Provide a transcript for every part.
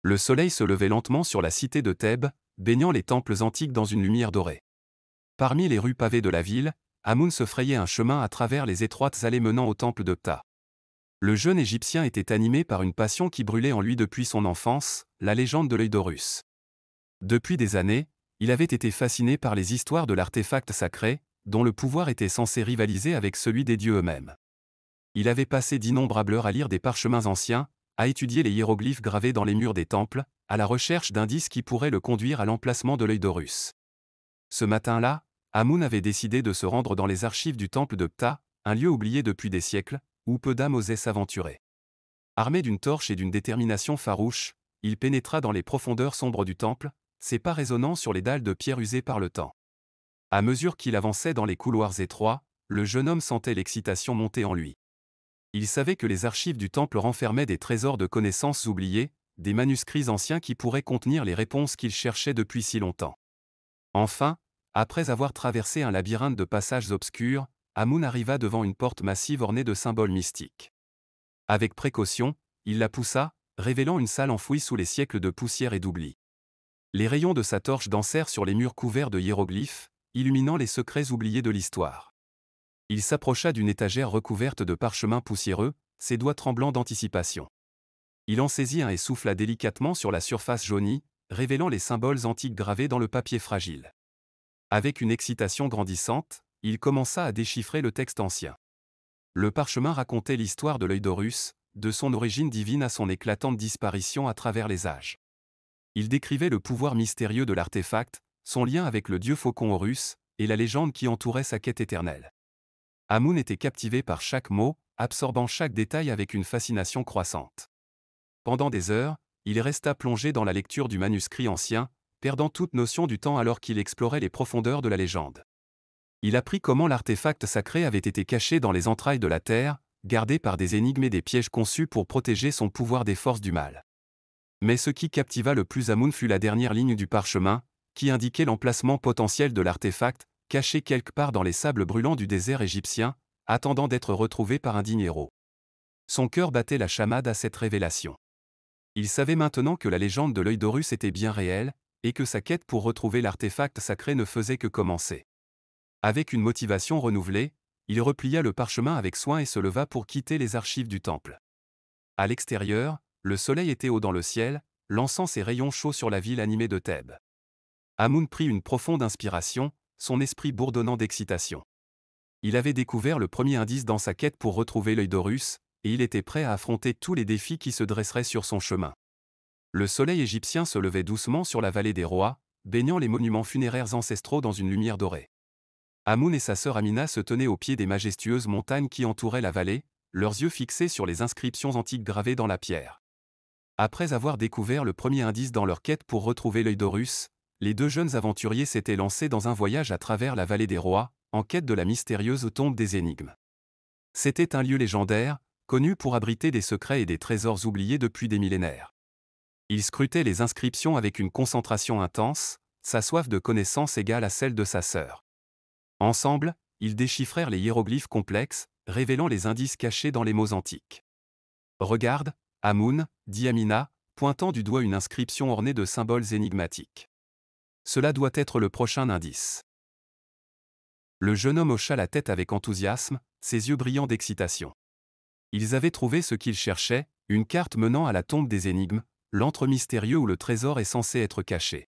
Le soleil se levait lentement sur la cité de Thèbes, baignant les temples antiques dans une lumière dorée. Parmi les rues pavées de la ville, Amoun se frayait un chemin à travers les étroites allées menant au temple de Ptah. Le jeune Égyptien était animé par une passion qui brûlait en lui depuis son enfance, la légende de l'œil d'Horus. Depuis des années, il avait été fasciné par les histoires de l'artefact sacré, dont le pouvoir était censé rivaliser avec celui des dieux eux-mêmes. Il avait passé d'innombrables heures à lire des parchemins anciens, à étudier les hiéroglyphes gravés dans les murs des temples, à la recherche d'indices qui pourraient le conduire à l'emplacement de l'œil d'Horus. Ce matin-là, Amoun avait décidé de se rendre dans les archives du temple de Ptah, un lieu oublié depuis des siècles, où peu d'âmes osaient s'aventurer. Armé d'une torche et d'une détermination farouche, il pénétra dans les profondeurs sombres du temple, ses pas résonnant sur les dalles de pierre usées par le temps. À mesure qu'il avançait dans les couloirs étroits, le jeune homme sentait l'excitation monter en lui. Il savait que les archives du temple renfermaient des trésors de connaissances oubliées, des manuscrits anciens qui pourraient contenir les réponses qu'il cherchait depuis si longtemps. Enfin, après avoir traversé un labyrinthe de passages obscurs, Amoun arriva devant une porte massive ornée de symboles mystiques. Avec précaution, il la poussa, révélant une salle enfouie sous les siècles de poussière et d'oubli. Les rayons de sa torche dansèrent sur les murs couverts de hiéroglyphes, illuminant les secrets oubliés de l'histoire. Il s'approcha d'une étagère recouverte de parchemins poussiéreux, ses doigts tremblants d'anticipation. Il en saisit un et souffla délicatement sur la surface jaunie, révélant les symboles antiques gravés dans le papier fragile. Avec une excitation grandissante, il commença à déchiffrer le texte ancien. Le parchemin racontait l'histoire de l'œil d'Horus, de son origine divine à son éclatante disparition à travers les âges. Il décrivait le pouvoir mystérieux de l'artefact, son lien avec le dieu faucon Horus, et la légende qui entourait sa quête éternelle. Amoun était captivé par chaque mot, absorbant chaque détail avec une fascination croissante. Pendant des heures, il resta plongé dans la lecture du manuscrit ancien, perdant toute notion du temps alors qu'il explorait les profondeurs de la légende. Il apprit comment l'artefact sacré avait été caché dans les entrailles de la terre, gardé par des énigmes et des pièges conçus pour protéger son pouvoir des forces du mal. Mais ce qui captiva le plus Amoun fut la dernière ligne du parchemin, qui indiquait l'emplacement potentiel de l'artefact, caché quelque part dans les sables brûlants du désert égyptien, attendant d'être retrouvé par un digne héros. Son cœur battait la chamade à cette révélation. Il savait maintenant que la légende de l'œil d'Horus était bien réelle, et que sa quête pour retrouver l'artefact sacré ne faisait que commencer. Avec une motivation renouvelée, il replia le parchemin avec soin et se leva pour quitter les archives du temple. À l'extérieur, le soleil était haut dans le ciel, lançant ses rayons chauds sur la ville animée de Thèbes. Amoun prit une profonde inspiration, son esprit bourdonnant d'excitation. Il avait découvert le premier indice dans sa quête pour retrouver l'œil d'Horus, et il était prêt à affronter tous les défis qui se dresseraient sur son chemin. Le soleil égyptien se levait doucement sur la vallée des rois, baignant les monuments funéraires ancestraux dans une lumière dorée. Amoun et sa sœur Amina se tenaient au pied des majestueuses montagnes qui entouraient la vallée, leurs yeux fixés sur les inscriptions antiques gravées dans la pierre. Après avoir découvert le premier indice dans leur quête pour retrouver l'œil d'Horus, les deux jeunes aventuriers s'étaient lancés dans un voyage à travers la vallée des rois, en quête de la mystérieuse tombe des énigmes. C'était un lieu légendaire, connu pour abriter des secrets et des trésors oubliés depuis des millénaires. Il scrutait les inscriptions avec une concentration intense, sa soif de connaissance égale à celle de sa sœur. Ensemble, ils déchiffrèrent les hiéroglyphes complexes, révélant les indices cachés dans les mots antiques. « Regarde, Amoun, dit Amina, pointant du doigt une inscription ornée de symboles énigmatiques. Cela doit être le prochain indice. » Le jeune homme hocha la tête avec enthousiasme, ses yeux brillants d'excitation. Ils avaient trouvé ce qu'ils cherchaient, une carte menant à la tombe des énigmes, l'antre mystérieux où le trésor est censé être caché.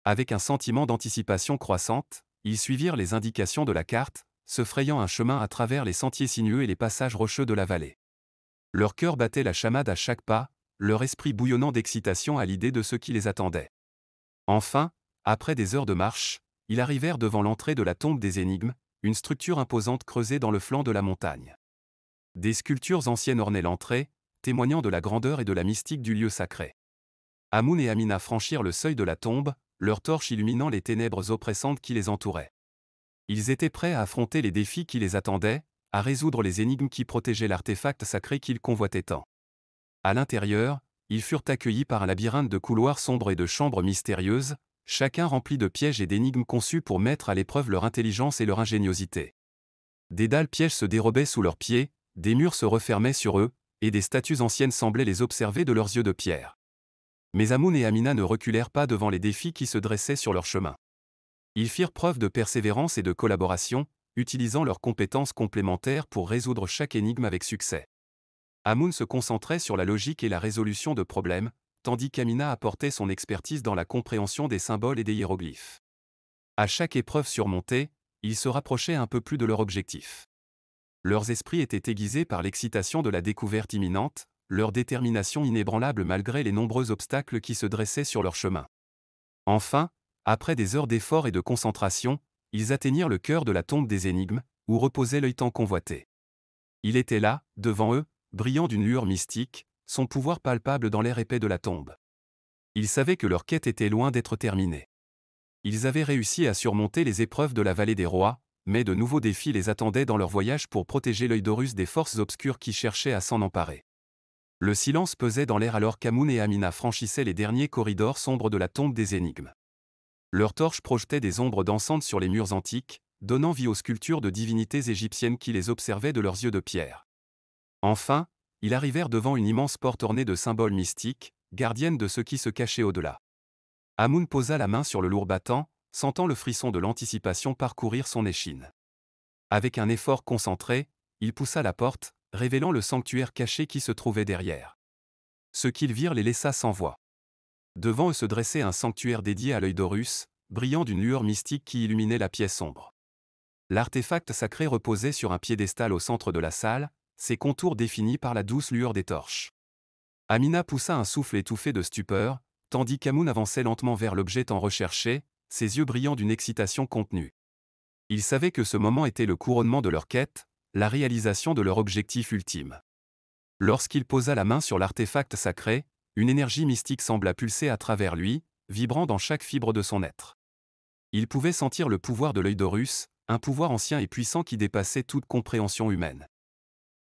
Avec un sentiment d'anticipation croissante, ils suivirent les indications de la carte, se frayant un chemin à travers les sentiers sinueux et les passages rocheux de la vallée. Leur cœur battait la chamade à chaque pas, leur esprit bouillonnant d'excitation à l'idée de ce qui les attendait. Enfin, après des heures de marche, ils arrivèrent devant l'entrée de la tombe des énigmes, une structure imposante creusée dans le flanc de la montagne. Des sculptures anciennes ornaient l'entrée, témoignant de la grandeur et de la mystique du lieu sacré. Amoun et Amina franchirent le seuil de la tombe, leurs torches illuminant les ténèbres oppressantes qui les entouraient. Ils étaient prêts à affronter les défis qui les attendaient, à résoudre les énigmes qui protégeaient l'artefact sacré qu'ils convoitaient tant. À l'intérieur, ils furent accueillis par un labyrinthe de couloirs sombres et de chambres mystérieuses, chacun rempli de pièges et d'énigmes conçus pour mettre à l'épreuve leur intelligence et leur ingéniosité. Des dalles pièges se dérobaient sous leurs pieds, des murs se refermaient sur eux, et des statues anciennes semblaient les observer de leurs yeux de pierre. Mais Amun et Amina ne reculèrent pas devant les défis qui se dressaient sur leur chemin. Ils firent preuve de persévérance et de collaboration, utilisant leurs compétences complémentaires pour résoudre chaque énigme avec succès. Amun se concentrait sur la logique et la résolution de problèmes, tandis qu'Amina apportait son expertise dans la compréhension des symboles et des hiéroglyphes. À chaque épreuve surmontée, ils se rapprochaient un peu plus de leur objectif. Leurs esprits étaient aiguisés par l'excitation de la découverte imminente, leur détermination inébranlable malgré les nombreux obstacles qui se dressaient sur leur chemin. Enfin, après des heures d'efforts et de concentration, ils atteignirent le cœur de la tombe des énigmes, où reposait l'œil tant convoité. Il était là, devant eux, brillant d'une lueur mystique, son pouvoir palpable dans l'air épais de la tombe. Ils savaient que leur quête était loin d'être terminée. Ils avaient réussi à surmonter les épreuves de la vallée des rois, mais de nouveaux défis les attendaient dans leur voyage pour protéger l'œil d'Horus des forces obscures qui cherchaient à s'en emparer. Le silence pesait dans l'air alors qu'Amun et Amina franchissaient les derniers corridors sombres de la tombe des énigmes. Leurs torches projetaient des ombres dansantes sur les murs antiques, donnant vie aux sculptures de divinités égyptiennes qui les observaient de leurs yeux de pierre. Enfin, ils arrivèrent devant une immense porte ornée de symboles mystiques, gardienne de ce qui se cachait au-delà. Amun posa la main sur le lourd battant, sentant le frisson de l'anticipation parcourir son échine. Avec un effort concentré, il poussa la porte, révélant le sanctuaire caché qui se trouvait derrière. Ce qu'ils virent les laissa sans voix. Devant eux se dressait un sanctuaire dédié à l'œil d'Horus, brillant d'une lueur mystique qui illuminait la pièce sombre. L'artefact sacré reposait sur un piédestal au centre de la salle, ses contours définis par la douce lueur des torches. Amina poussa un souffle étouffé de stupeur, tandis qu'Amun avançait lentement vers l'objet tant recherché, ses yeux brillant d'une excitation contenue. Ils savaient que ce moment était le couronnement de leur quête, la réalisation de leur objectif ultime. Lorsqu'il posa la main sur l'artefact sacré, une énergie mystique sembla pulser à travers lui, vibrant dans chaque fibre de son être. Il pouvait sentir le pouvoir de l'œil d'Horus, un pouvoir ancien et puissant qui dépassait toute compréhension humaine.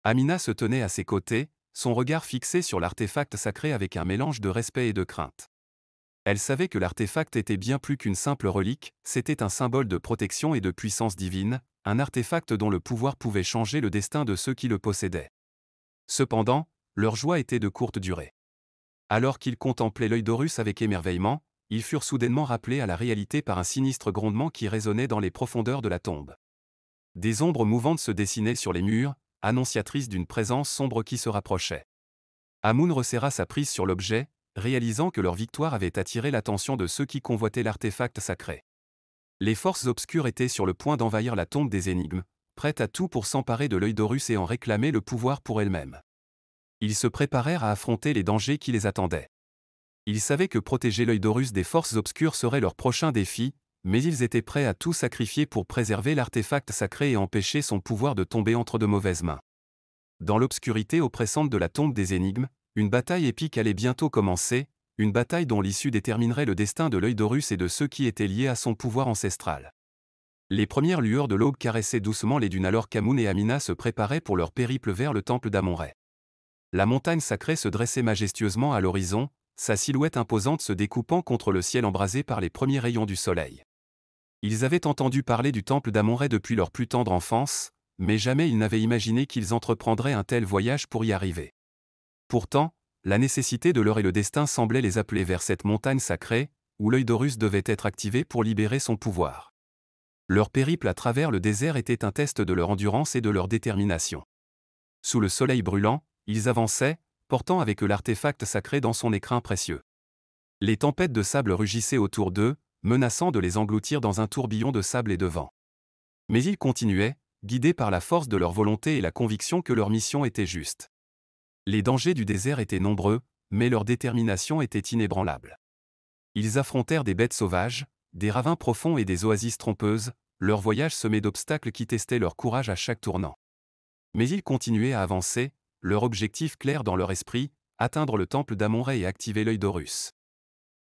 Amina se tenait à ses côtés, son regard fixé sur l'artefact sacré avec un mélange de respect et de crainte. Elle savait que l'artefact était bien plus qu'une simple relique, c'était un symbole de protection et de puissance divine, un artefact dont le pouvoir pouvait changer le destin de ceux qui le possédaient. Cependant, leur joie était de courte durée. Alors qu'ils contemplaient l'œil d'Horus avec émerveillement, ils furent soudainement rappelés à la réalité par un sinistre grondement qui résonnait dans les profondeurs de la tombe. Des ombres mouvantes se dessinaient sur les murs, annonciatrices d'une présence sombre qui se rapprochait. Amun resserra sa prise sur l'objet, réalisant que leur victoire avait attiré l'attention de ceux qui convoitaient l'artefact sacré. Les forces obscures étaient sur le point d'envahir la tombe des énigmes, prêtes à tout pour s'emparer de l'œil d'Horus et en réclamer le pouvoir pour elles-mêmes. Ils se préparèrent à affronter les dangers qui les attendaient. Ils savaient que protéger l'œil d'Horus des forces obscures serait leur prochain défi, mais ils étaient prêts à tout sacrifier pour préserver l'artefact sacré et empêcher son pouvoir de tomber entre de mauvaises mains. Dans l'obscurité oppressante de la tombe des énigmes, une bataille épique allait bientôt commencer, une bataille dont l'issue déterminerait le destin de l'œil d'Horus et de ceux qui étaient liés à son pouvoir ancestral. Les premières lueurs de l'aube caressaient doucement les dunes alors qu'Amun et Amina se préparaient pour leur périple vers le temple d'Amon-Ré. La montagne sacrée se dressait majestueusement à l'horizon, sa silhouette imposante se découpant contre le ciel embrasé par les premiers rayons du soleil. Ils avaient entendu parler du temple d'Amon-Ré depuis leur plus tendre enfance, mais jamais ils n'avaient imaginé qu'ils entreprendraient un tel voyage pour y arriver. Pourtant, la nécessité de l'heure et le destin semblaient les appeler vers cette montagne sacrée, où l'œil d'Horus devait être activé pour libérer son pouvoir. Leur périple à travers le désert était un test de leur endurance et de leur détermination. Sous le soleil brûlant, ils avançaient, portant avec eux l'artefact sacré dans son écrin précieux. Les tempêtes de sable rugissaient autour d'eux, menaçant de les engloutir dans un tourbillon de sable et de vent. Mais ils continuaient, guidés par la force de leur volonté et la conviction que leur mission était juste. Les dangers du désert étaient nombreux, mais leur détermination était inébranlable. Ils affrontèrent des bêtes sauvages, des ravins profonds et des oasis trompeuses, leur voyage semé d'obstacles qui testaient leur courage à chaque tournant. Mais ils continuaient à avancer, leur objectif clair dans leur esprit, atteindre le temple d'Amon-Ré et activer l'œil d'Horus.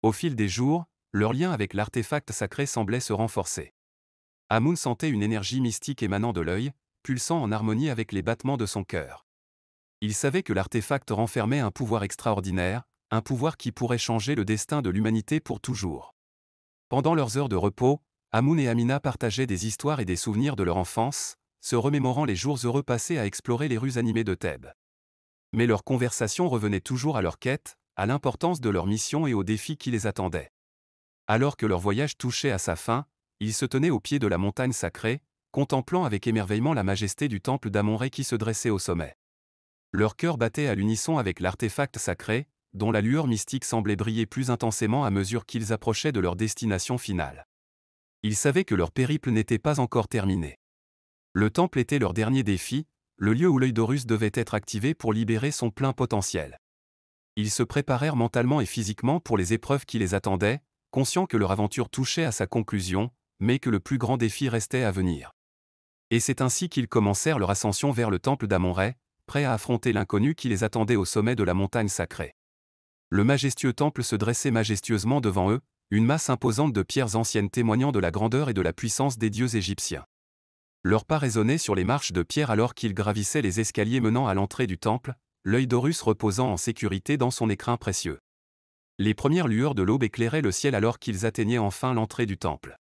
Au fil des jours, leur lien avec l'artefact sacré semblait se renforcer. Amun sentait une énergie mystique émanant de l'œil, pulsant en harmonie avec les battements de son cœur. Il savait que l'artefact renfermait un pouvoir extraordinaire, un pouvoir qui pourrait changer le destin de l'humanité pour toujours. Pendant leurs heures de repos, Amun et Amina partageaient des histoires et des souvenirs de leur enfance, se remémorant les jours heureux passés à explorer les rues animées de Thèbes. Mais leur conversation revenait toujours à leur quête, à l'importance de leur mission et aux défis qui les attendaient. Alors que leur voyage touchait à sa fin, ils se tenaient au pied de la montagne sacrée, contemplant avec émerveillement la majesté du temple d'Amon-Ré qui se dressait au sommet. Leur cœur battait à l'unisson avec l'artefact sacré, dont la lueur mystique semblait briller plus intensément à mesure qu'ils approchaient de leur destination finale. Ils savaient que leur périple n'était pas encore terminé. Le temple était leur dernier défi, le lieu où l'œil d'Horus devait être activé pour libérer son plein potentiel. Ils se préparèrent mentalement et physiquement pour les épreuves qui les attendaient, conscients que leur aventure touchait à sa conclusion, mais que le plus grand défi restait à venir. Et c'est ainsi qu'ils commencèrent leur ascension vers le temple d'Amon-Ré, prêts à affronter l'inconnu qui les attendait au sommet de la montagne sacrée. Le majestueux temple se dressait majestueusement devant eux, une masse imposante de pierres anciennes témoignant de la grandeur et de la puissance des dieux égyptiens. Leurs pas résonnaient sur les marches de pierre alors qu'ils gravissaient les escaliers menant à l'entrée du temple, l'œil d'Horus reposant en sécurité dans son écrin précieux. Les premières lueurs de l'aube éclairaient le ciel alors qu'ils atteignaient enfin l'entrée du temple.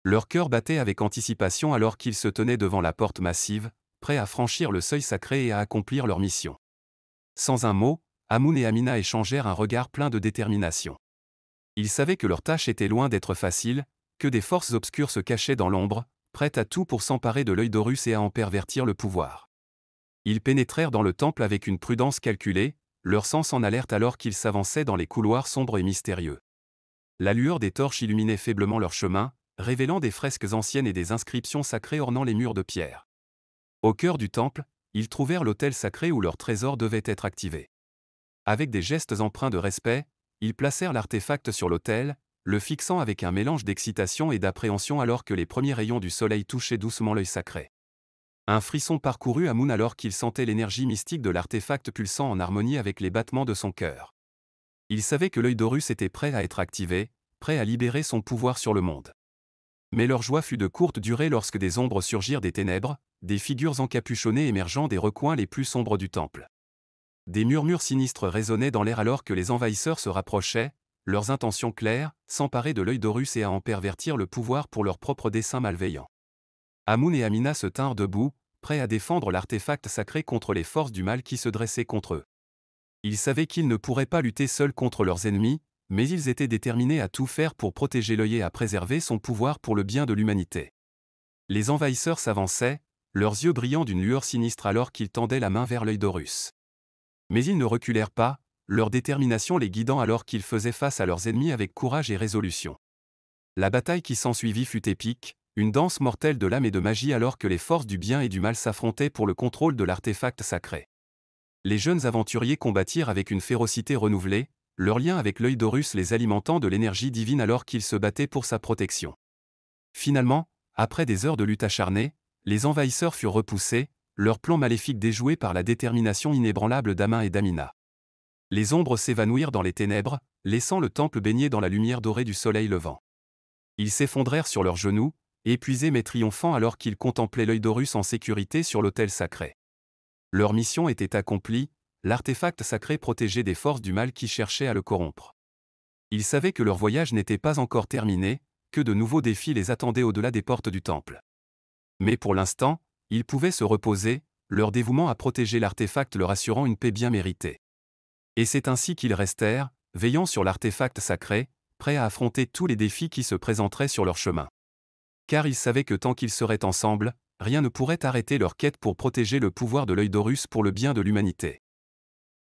Leur cœur battait avec anticipation alors qu'ils se tenaient devant la porte massive, prêts à franchir le seuil sacré et à accomplir leur mission. Sans un mot, Amun et Amina échangèrent un regard plein de détermination. Ils savaient que leur tâche était loin d'être facile, que des forces obscures se cachaient dans l'ombre, prêtes à tout pour s'emparer de l'œil d'Horus et à en pervertir le pouvoir. Ils pénétrèrent dans le temple avec une prudence calculée, leur sens en alerte alors qu'ils s'avançaient dans les couloirs sombres et mystérieux. La lueur des torches illuminait faiblement leur chemin, révélant des fresques anciennes et des inscriptions sacrées ornant les murs de pierre. Au cœur du temple, ils trouvèrent l'autel sacré où leur trésor devait être activé. Avec des gestes empreints de respect, ils placèrent l'artefact sur l'autel, le fixant avec un mélange d'excitation et d'appréhension alors que les premiers rayons du soleil touchaient doucement l'œil sacré. Un frisson parcourut Amun alors qu'il sentait l'énergie mystique de l'artefact pulsant en harmonie avec les battements de son cœur. Il savait que l'œil d'Horus était prêt à être activé, prêt à libérer son pouvoir sur le monde. Mais leur joie fut de courte durée lorsque des ombres surgirent des ténèbres, des figures encapuchonnées émergeant des recoins les plus sombres du temple. Des murmures sinistres résonnaient dans l'air alors que les envahisseurs se rapprochaient, leurs intentions claires, s'emparer de l'œil d'Horus et à en pervertir le pouvoir pour leurs propres desseins malveillants. Amun et Amina se tinrent debout, prêts à défendre l'artefact sacré contre les forces du mal qui se dressaient contre eux. Ils savaient qu'ils ne pourraient pas lutter seuls contre leurs ennemis, mais ils étaient déterminés à tout faire pour protéger l'œil et à préserver son pouvoir pour le bien de l'humanité. Les envahisseurs s'avançaient, leurs yeux brillant d'une lueur sinistre alors qu'ils tendaient la main vers l'œil d'Horus. Mais ils ne reculèrent pas, leur détermination les guidant alors qu'ils faisaient face à leurs ennemis avec courage et résolution. La bataille qui s'ensuivit fut épique, une danse mortelle de l'âme et de magie alors que les forces du bien et du mal s'affrontaient pour le contrôle de l'artefact sacré. Les jeunes aventuriers combattirent avec une férocité renouvelée, leur lien avec l'œil d'Horus les alimentant de l'énergie divine alors qu'ils se battaient pour sa protection. Finalement, après des heures de lutte acharnée, les envahisseurs furent repoussés, leur plan maléfique déjoué par la détermination inébranlable d'Amun et d'Amina. Les ombres s'évanouirent dans les ténèbres, laissant le temple baigné dans la lumière dorée du soleil levant. Ils s'effondrèrent sur leurs genoux, épuisés mais triomphants alors qu'ils contemplaient l'œil d'Horus en sécurité sur l'autel sacré. Leur mission était accomplie, l'artefact sacré protégé des forces du mal qui cherchaient à le corrompre. Ils savaient que leur voyage n'était pas encore terminé, que de nouveaux défis les attendaient au-delà des portes du temple. Mais pour l'instant, ils pouvaient se reposer, leur dévouement à protéger l'artefact leur assurant une paix bien méritée. Et c'est ainsi qu'ils restèrent, veillant sur l'artefact sacré, prêts à affronter tous les défis qui se présenteraient sur leur chemin. Car ils savaient que tant qu'ils seraient ensemble, rien ne pourrait arrêter leur quête pour protéger le pouvoir de l'œil d'Horus pour le bien de l'humanité.